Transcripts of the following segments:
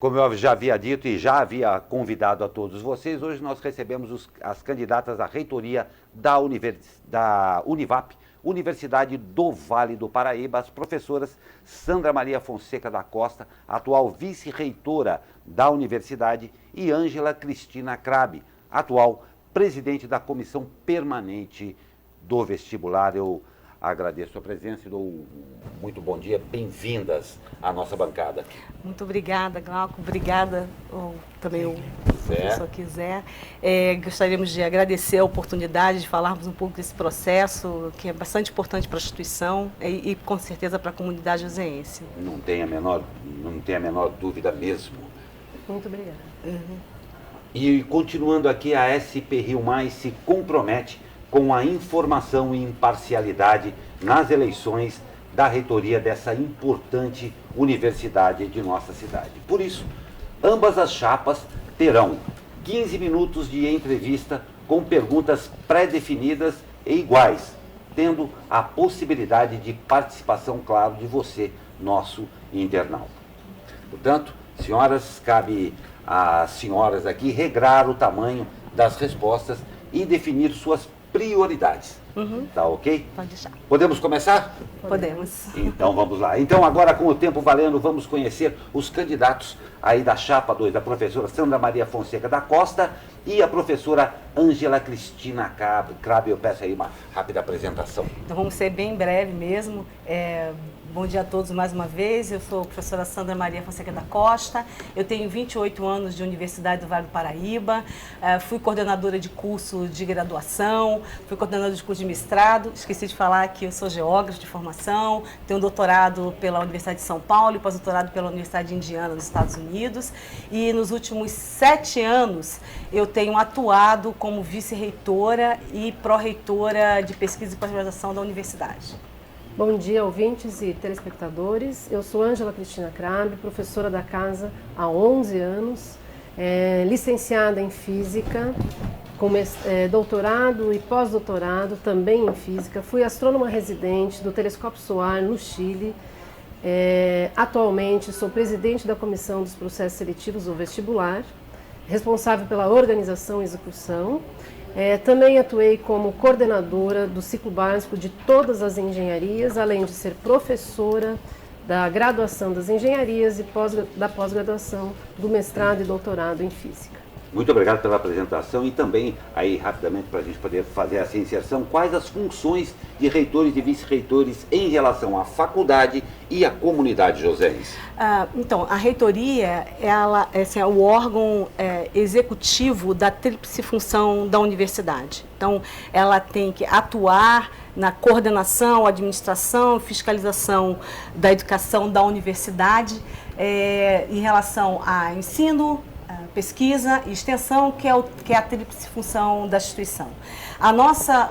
Como eu já havia dito e já havia convidado a todos vocês, hoje nós recebemos as candidatas à reitoria da Univap, Universidade do Vale do Paraíba, as professoras Sandra Maria Fonseca da Costa, atual vice-reitora da universidade, e Ângela Cristina Crabe, atual presidente da comissão permanente do vestibular. Eu agradeço a presença e dou um muito bom dia, bem-vindas à nossa bancada. Muito obrigada, Glauco, obrigada também o professor quiser. Gostaríamos de agradecer a oportunidade de falarmos um pouco desse processo, que é bastante importante para a instituição e com certeza para a comunidade joseense. Não tem a menor dúvida mesmo. Muito obrigada. E continuando aqui, a SP Rio Mais se compromete com a informação e imparcialidade nas eleições da reitoria dessa importante universidade de nossa cidade. Por isso, ambas as chapas terão 15 minutos de entrevista com perguntas pré-definidas e iguais, tendo a possibilidade de participação, claro, de você, nosso internauta. Portanto, senhoras, cabe às senhoras aqui regrar o tamanho das respostas e definir suas prioridades. Tá ok? Pode deixar. Podemos começar? Podemos. Então vamos lá. Então agora, com o tempo valendo, vamos conhecer os candidatos aí da chapa 2, a professora Sandra Maria Fonseca da Costa e a professora Ângela Cristina Crabe. Eu peço aí uma rápida apresentação. Então vamos ser bem breve mesmo. Bom dia a todos mais uma vez. Eu sou a professora Sandra Maria Fonseca da Costa. Eu tenho 28 anos de Universidade do Vale do Paraíba. Fui coordenadora de curso de graduação, fui coordenadora de curso de mestrado. Esqueci de falar que eu sou geógrafa de formação, tenho doutorado pela Universidade de São Paulo e pós-doutorado pela Universidade de Indiana, nos Estados Unidos. E nos últimos 7 anos eu tenho atuado como vice-reitora e pró-reitora de pesquisa e pós-graduação da universidade. Bom dia, ouvintes e telespectadores. Eu sou Ângela Cristina Crabe, professora da casa há 11 anos, licenciada em Física, com doutorado e pós-doutorado também em Física. Fui astrônoma residente do Telescópio SOAR no Chile. Atualmente sou presidente da Comissão dos Processos Seletivos do Vestibular, responsável pela organização e execução. Também atuei como coordenadora do ciclo básico de todas as engenharias, além de ser professora da graduação das engenharias e da pós-graduação do mestrado e doutorado em Física. Muito obrigado pela apresentação e também, aí rapidamente, para a gente poder fazer essa inserção, quais as funções de reitores e vice-reitores em relação à faculdade e à comunidade joseense? Então, a reitoria é o órgão executivo da tríplice função da universidade. Então, ela tem que atuar na coordenação, administração, fiscalização da educação da universidade em relação a ensino, pesquisa e extensão, que é a tríplice função da instituição.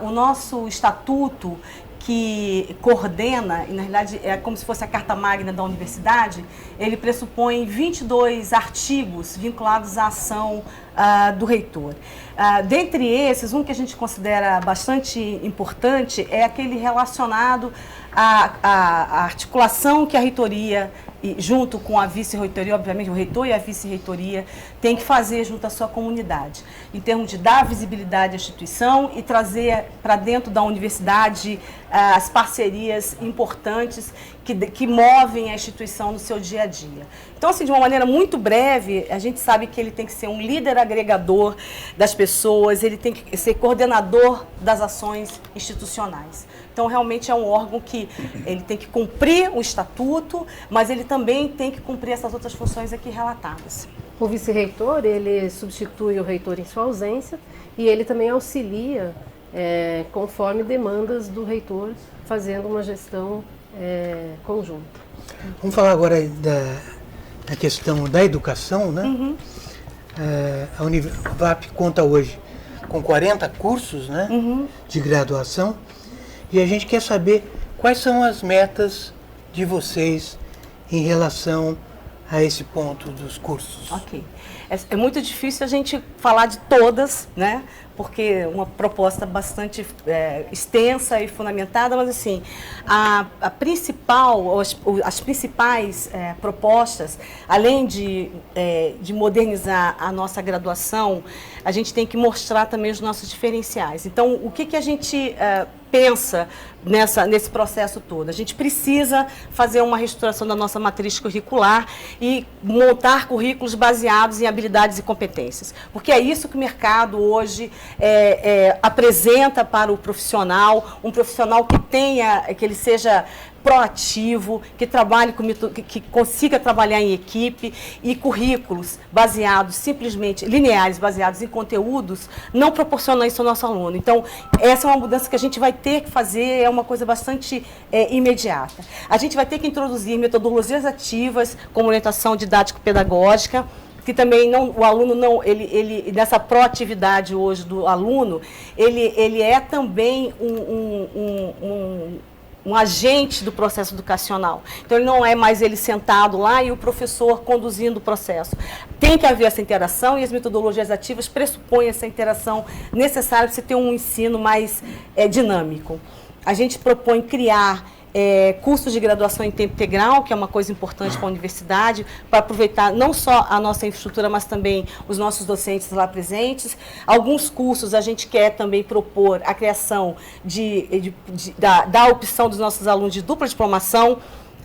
O nosso estatuto, que coordena, e na realidade é como se fosse a carta magna da universidade, ele pressupõe 22 artigos vinculados à ação do reitor. Dentre esses, um que a gente considera bastante importante é aquele relacionado à articulação que a reitoria, junto com a vice-reitoria, obviamente o reitor e a vice-reitoria, tem que fazer junto à sua comunidade, em termos de dar visibilidade à instituição e trazer para dentro da universidade as parcerias importantes que movem a instituição no seu dia a dia. Então, assim, de uma maneira muito breve, a gente sabe que ele tem que ser um líder agregador das pessoas, ele tem que ser coordenador das ações institucionais. Então, realmente é um órgão que ele tem que cumprir o estatuto, mas ele também tem que cumprir essas outras funções aqui relatadas. O vice-reitor, ele substitui o reitor em sua ausência e ele também auxilia conforme demandas do reitor, fazendo uma gestão conjunta. Vamos falar agora da questão da educação, né? A Univap conta hoje com 40 cursos, né, de graduação, e a gente quer saber quais são as metas de vocês em relação a esse ponto dos cursos? Ok. É muito difícil a gente falar de todas, né? Porque é uma proposta bastante extensa e fundamentada, mas assim, a principal, as principais propostas, além de modernizar a nossa graduação, a gente tem que mostrar também os nossos diferenciais. Então, o que a gente pensa nesse processo todo? A gente precisa fazer uma reestruturação da nossa matriz curricular e montar currículos baseados em habilidades e competências, porque é isso que o mercado hoje apresenta para o profissional, um profissional que ele seja proativo, que trabalhe que consiga trabalhar em equipe, e currículos baseados, simplesmente lineares, baseados em conteúdos, não proporcionam isso ao nosso aluno. Então, essa é uma mudança que a gente vai ter que fazer, é uma coisa bastante imediata. A gente vai ter que introduzir metodologias ativas, como orientação didático-pedagógica, que também o aluno não, ele nessa proatividade hoje do aluno, ele é também um agente do processo educacional. Então, ele não é mais ele sentado lá e o professor conduzindo o processo. Tem que haver essa interação, e as metodologias ativas pressupõem essa interação necessária para você ter um ensino mais dinâmico. A gente propõe criar cursos de graduação em tempo integral, que é uma coisa importante para a universidade, para aproveitar não só a nossa infraestrutura, mas também os nossos docentes lá presentes. Alguns cursos a gente quer também propor a criação da opção dos nossos alunos de dupla diplomação.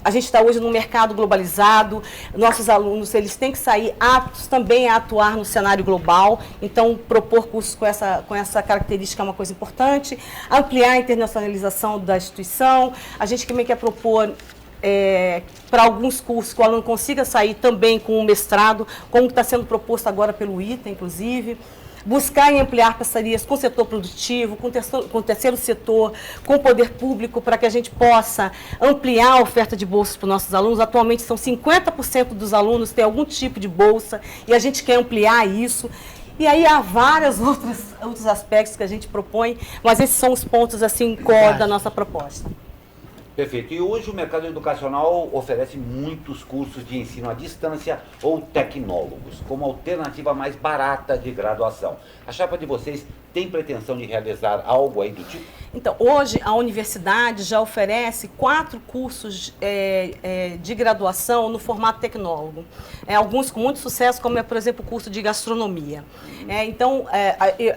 A gente está hoje num mercado globalizado, nossos alunos eles têm que sair aptos também a atuar no cenário global, então propor cursos com essa característica é uma coisa importante, ampliar a internacionalização da instituição. A gente também quer propor para alguns cursos que o aluno consiga sair também com um mestrado, como está sendo proposto agora pelo ITA, inclusive. Buscar e ampliar parcerias com o setor produtivo, com o terceiro setor, com o poder público, para que a gente possa ampliar a oferta de bolsas para os nossos alunos. Atualmente, são 50% dos alunos que têm algum tipo de bolsa, e a gente quer ampliar isso. E aí há vários outros aspectos que a gente propõe, mas esses são os pontos assim, core da nossa proposta. Perfeito. E hoje o mercado educacional oferece muitos cursos de ensino à distância ou tecnólogos, como alternativa mais barata de graduação. A chapa de vocês tem pretensão de realizar algo aí do tipo? Então, hoje a universidade já oferece 4 cursos de graduação no formato tecnólogo. Alguns com muito sucesso, como por exemplo, o curso de gastronomia. Então,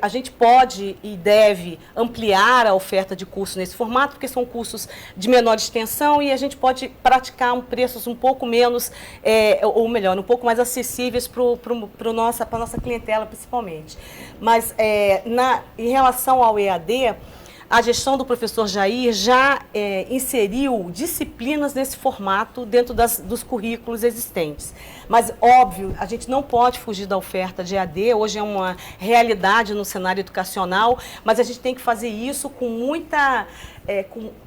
a gente pode e deve ampliar a oferta de cursos nesse formato, porque são cursos de menor extensão e a gente pode praticar preços um pouco menos, ou melhor, um pouco mais acessíveis para a nossa clientela, principalmente. Mas, em relação ao EAD, a gestão do professor Jair já inseriu disciplinas nesse formato dentro dos currículos existentes. Mas, óbvio, a gente não pode fugir da oferta de EAD, hoje é uma realidade no cenário educacional, mas a gente tem que fazer isso com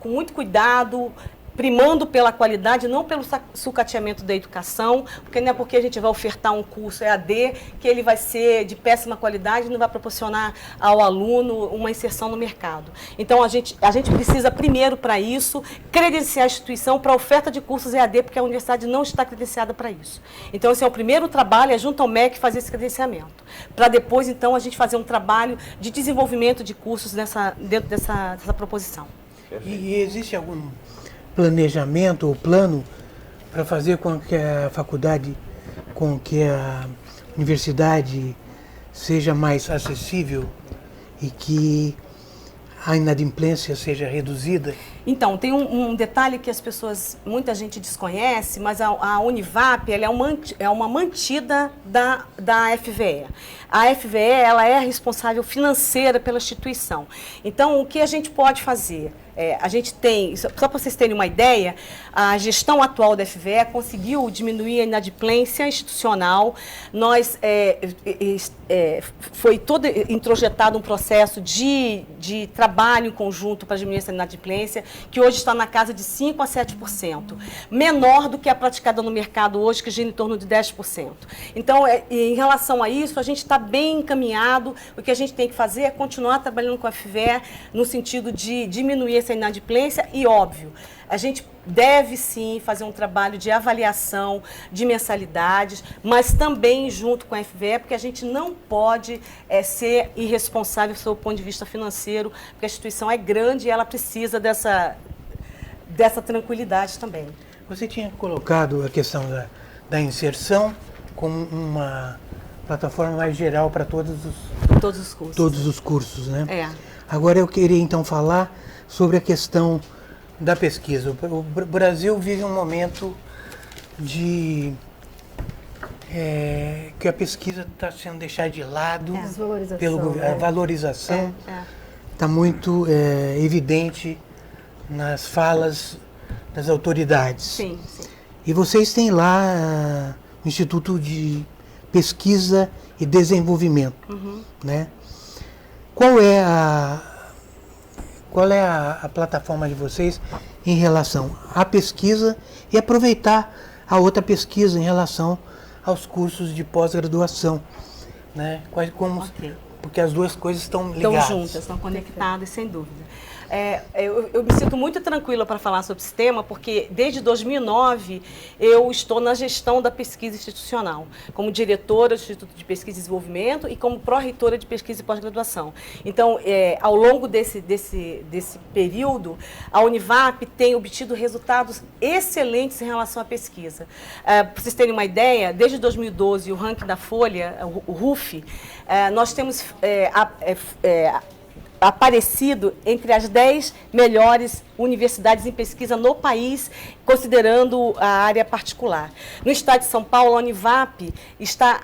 muito cuidado, primando pela qualidade, não pelo sucateamento da educação, porque não é porque a gente vai ofertar um curso EAD que ele vai ser de péssima qualidade e não vai proporcionar ao aluno uma inserção no mercado. Então, a gente precisa, primeiro, para isso, credenciar a instituição para a oferta de cursos EAD, porque a universidade não está credenciada para isso. Então, esse é o primeiro trabalho, junto ao MEC, fazer esse credenciamento. Para depois, então, a gente fazer um trabalho de desenvolvimento de cursos dentro dessa proposição. E existe algum planejamento ou plano para fazer com que a faculdade, com que a universidade seja mais acessível e que a inadimplência seja reduzida? Então, tem um detalhe que muita gente desconhece, mas a Univap ela é uma mantida da FVE. A FVE ela é a responsável financeira pela instituição. Então, o que a gente pode fazer? A gente tem, só para vocês terem uma ideia, a gestão atual da FVE conseguiu diminuir a inadimplência institucional. Foi todo introjetado um processo de trabalho em conjunto para diminuir essa inadimplência, que hoje está na casa de 5% a 7%, menor do que a praticada no mercado hoje, que gira em torno de 10%. Então, em relação a isso, a gente está bem encaminhado. O que a gente tem que fazer é continuar trabalhando com a FVE no sentido de diminuir essa essa inadimplência e, óbvio, a gente deve sim fazer um trabalho de avaliação de mensalidades, mas também junto com a FVE, porque a gente não pode ser irresponsável sob o ponto de vista financeiro, porque a instituição é grande e ela precisa dessa tranquilidade também. Você tinha colocado a questão da inserção como uma plataforma mais geral para todos os cursos. Todos os cursos, né? É. Agora eu queria então falar sobre a questão da pesquisa. O Brasil vive um momento de que a pesquisa está sendo deixada de lado pelo governo. A valorização está muito evidente nas falas das autoridades. Sim, sim. E vocês têm lá o Instituto de Pesquisa e Desenvolvimento, né? Qual é a plataforma de vocês em relação à pesquisa e aproveitar a outra pesquisa em relação aos cursos de pós-graduação, né? Porque as duas coisas estão ligadas. Estão juntas, estão conectadas, sem dúvida. Eu me sinto muito tranquila para falar sobre esse tema, porque desde 2009 eu estou na gestão da pesquisa institucional, como diretora do Instituto de Pesquisa e Desenvolvimento e como pró-reitora de pesquisa e pós-graduação. Então, ao longo desse período, a Univap tem obtido resultados excelentes em relação à pesquisa. Para vocês terem uma ideia, desde 2012, o ranking da Folha, o RUF, nós temos aparecido entre as 10 melhores universidades em pesquisa no país, considerando a área particular. No estado de São Paulo, a Univap está,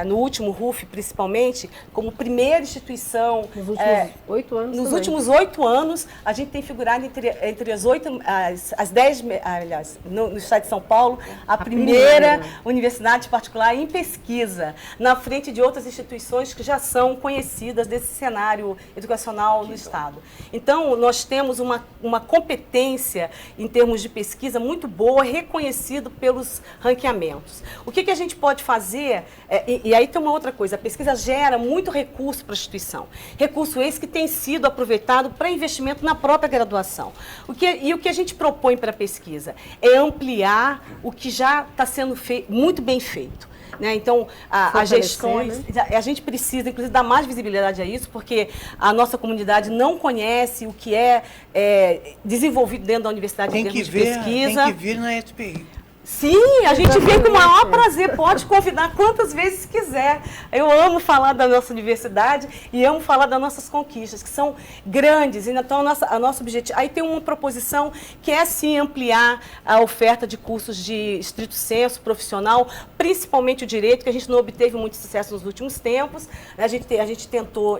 no último RUF principalmente, como primeira instituição... Nos últimos 8 anos Nos também. últimos 8 anos, a gente tem figurado entre as 10, aliás, no estado de São Paulo, a primeira universidade particular em pesquisa, na frente de outras instituições que já são conhecidas desse cenário educacional no estado. Então, nós temos uma competência em termos de pesquisa muito boa, reconhecido pelos ranqueamentos. O que a gente pode fazer, e aí tem uma outra coisa, a pesquisa gera muito recurso para a instituição. Recurso esse que tem sido aproveitado para investimento na própria graduação. O que a gente propõe para a pesquisa é ampliar o que já está sendo muito bem feito. Né? Então, as gestões, a gente precisa, inclusive, dar mais visibilidade a isso, porque a nossa comunidade não conhece o que é desenvolvido dentro da universidade em termos de pesquisa. Tem que vir na SPI. Sim, a gente vem com o maior prazer, pode convidar quantas vezes quiser. Eu amo falar da nossa universidade e amo falar das nossas conquistas, que são grandes. Então, a nosso objetivo... Aí tem uma proposição que é, sim, ampliar a oferta de cursos de estrito senso profissional, principalmente o direito, que a gente não obteve muito sucesso nos últimos tempos. A gente tentou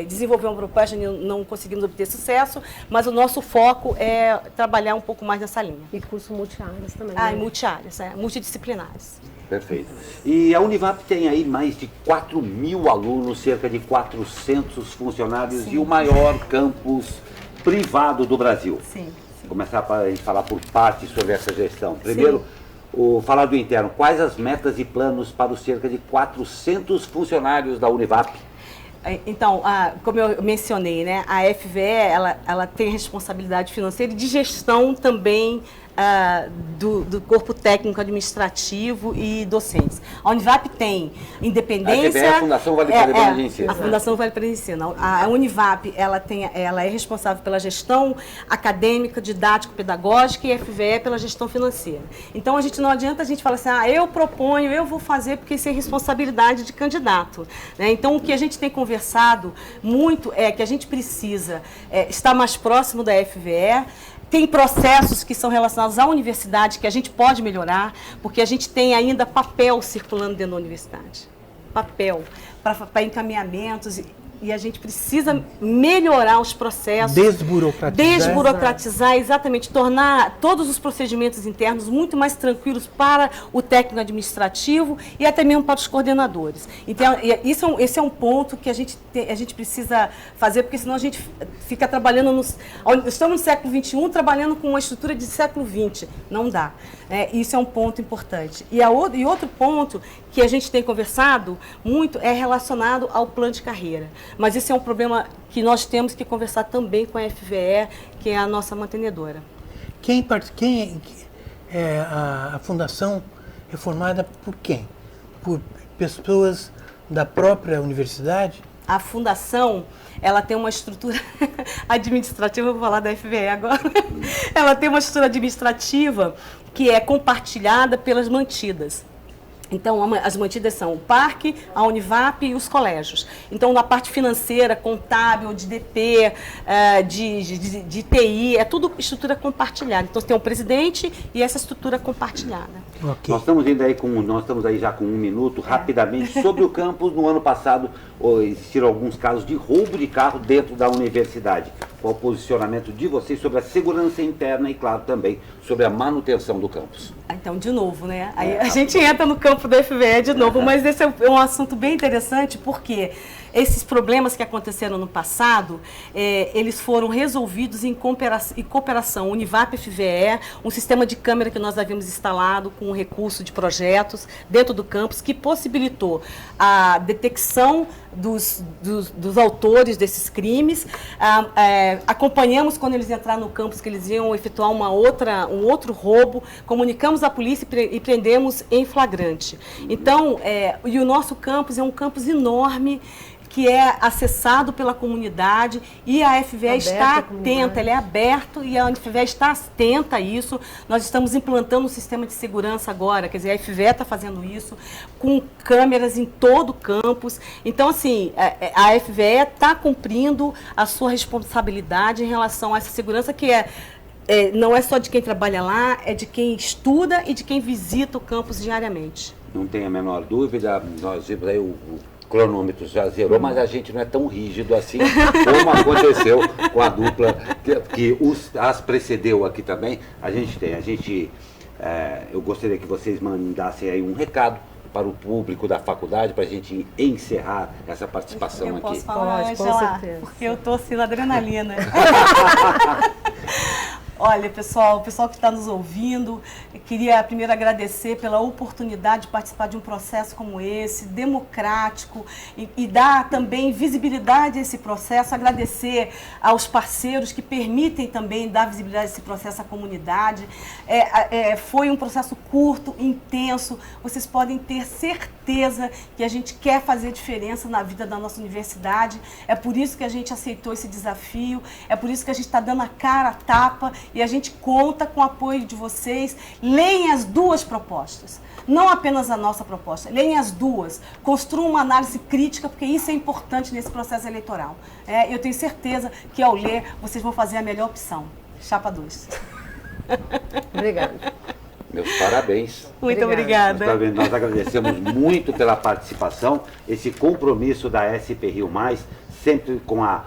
desenvolver uma proposta e não conseguimos obter sucesso, mas o nosso foco é trabalhar um pouco mais nessa linha. E curso multiáreas também. Multiáreas, multidisciplinares. Perfeito. E a Univap tem aí mais de 4.000 alunos, cerca de 400 funcionários e o maior campus privado do Brasil. Sim. Começar a gente falar por partes sobre essa gestão. Primeiro, falar do interno. Quais as metas e planos para os cerca de 400 funcionários da Univap? Então, como eu mencionei, né, a FVE ela tem responsabilidade financeira e de gestão também do corpo técnico, administrativo e docentes. A Univap tem independência... A Fundação Vale Paraibana de Ensino. A Fundação Vale Paraibana de Ensino. A Univap ela é responsável pela gestão acadêmica, didático-pedagógica e a FVE pela gestão financeira. Então, não adianta a gente falar assim, eu proponho, eu vou fazer, porque isso é responsabilidade de candidato. Né? Então, o que a gente tem conversado muito é que a gente precisa estar mais próximo da FVE. Tem processos que são relacionados à universidade que a gente pode melhorar, porque a gente tem ainda papel circulando dentro da universidade. Papel para encaminhamentos e a gente precisa melhorar os processos. Desburocratizar, exatamente, tornar todos os procedimentos internos muito mais tranquilos para o técnico administrativo e até mesmo para os coordenadores. Então, esse é um ponto que a gente precisa fazer, porque senão a gente fica trabalhando estamos no século XXI trabalhando com uma estrutura de século XX. Não dá. Isso é um ponto importante. E outro ponto que a gente tem conversado muito é relacionado ao plano de carreira. Mas esse é um problema que nós temos que conversar também com a FVE, que é a nossa mantenedora. A fundação é formada por quem? Por pessoas da própria universidade? A fundação, ela tem uma estrutura administrativa, eu vou falar da FVE agora, ela tem uma estrutura administrativa que é compartilhada pelas mantidas. Então, as mantidas são o parque, a Univap e os colégios. Então, na parte financeira, contábil, de DP, de TI, é tudo estrutura compartilhada. Então, tem um presidente e essa estrutura compartilhada. Okay. Nós estamos aí já com 1 minuto, rapidamente, sobre o campus. No ano passado, existiram alguns casos de roubo de carro dentro da universidade. Qual o posicionamento de vocês sobre a segurança interna e, claro, também sobre a manutenção do campus? Então, de novo, né? Aí a gente entra no campo da FVE de novo, mas esse é um assunto bem interessante, porque esses problemas que aconteceram no passado, eles foram resolvidos em cooperação Univap-FVE, um sistema de câmera que nós havíamos instalado com recurso de projetos dentro do campus, que possibilitou a detecção dos autores desses crimes. Acompanhamos quando eles entraram no campus que eles iam efetuar um outro roubo, comunicamos à polícia e prendemos em flagrante. Então, e o nosso campus é um campus enorme, que é acessado pela comunidade e a FVE está atenta, ele é aberto e a FVE está atenta a isso. Nós estamos implantando um sistema de segurança agora, quer dizer, a FVE está fazendo isso com câmeras em todo o campus. Então, assim, a FVE está cumprindo a sua responsabilidade em relação a essa segurança que não é só de quem trabalha lá, é de quem estuda e de quem visita o campus diariamente. Não tem a menor dúvida, nós vimos aí o cronômetro já zerou, mas a gente não é tão rígido assim como aconteceu com a dupla que as precedeu aqui também. Eu gostaria que vocês mandassem aí um recado para o público da faculdade, para a gente encerrar essa participação aqui. Eu posso falar, Angela, porque eu estou assim na adrenalina. Olha, pessoal, o pessoal que está nos ouvindo, eu queria primeiro agradecer pela oportunidade de participar de um processo como esse, democrático, e dar também visibilidade a esse processo, agradecer aos parceiros que permitem também dar visibilidade a esse processo à comunidade. Foi um processo curto, intenso, vocês podem ter certeza que a gente quer fazer diferença na vida da nossa universidade, é por isso que a gente aceitou esse desafio, é por isso que a gente está dando a cara a tapa, e a gente conta com o apoio de vocês. Leem as duas propostas, não apenas a nossa proposta, leem as duas, construam uma análise crítica, porque isso é importante nesse processo eleitoral. Eu tenho certeza que ao ler, vocês vão fazer a melhor opção. Chapa 2. Obrigada. Meus parabéns. Muito obrigada. Nós agradecemos muito pela participação, esse compromisso da SP Rio Mais, sempre com a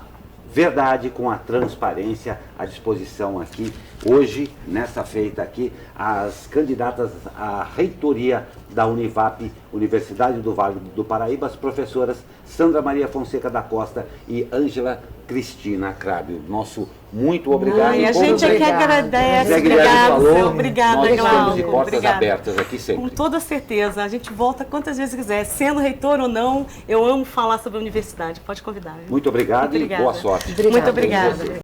verdade, com a transparência à disposição aqui. Hoje, nessa feita aqui, as candidatas à reitoria da Univap, Universidade do Vale do Paraíba, as professoras Sandra Maria Fonseca da Costa e Ângela Cristina Crábio. Nosso muito obrigado. A gente é que agradece. Obrigada, nós estamos Glauco. de portas abertas aqui sempre. Com toda certeza. A gente volta quantas vezes quiser. Sendo reitor ou não, eu amo falar sobre a universidade. Pode convidar. Muito obrigado e boa sorte. Muito obrigada.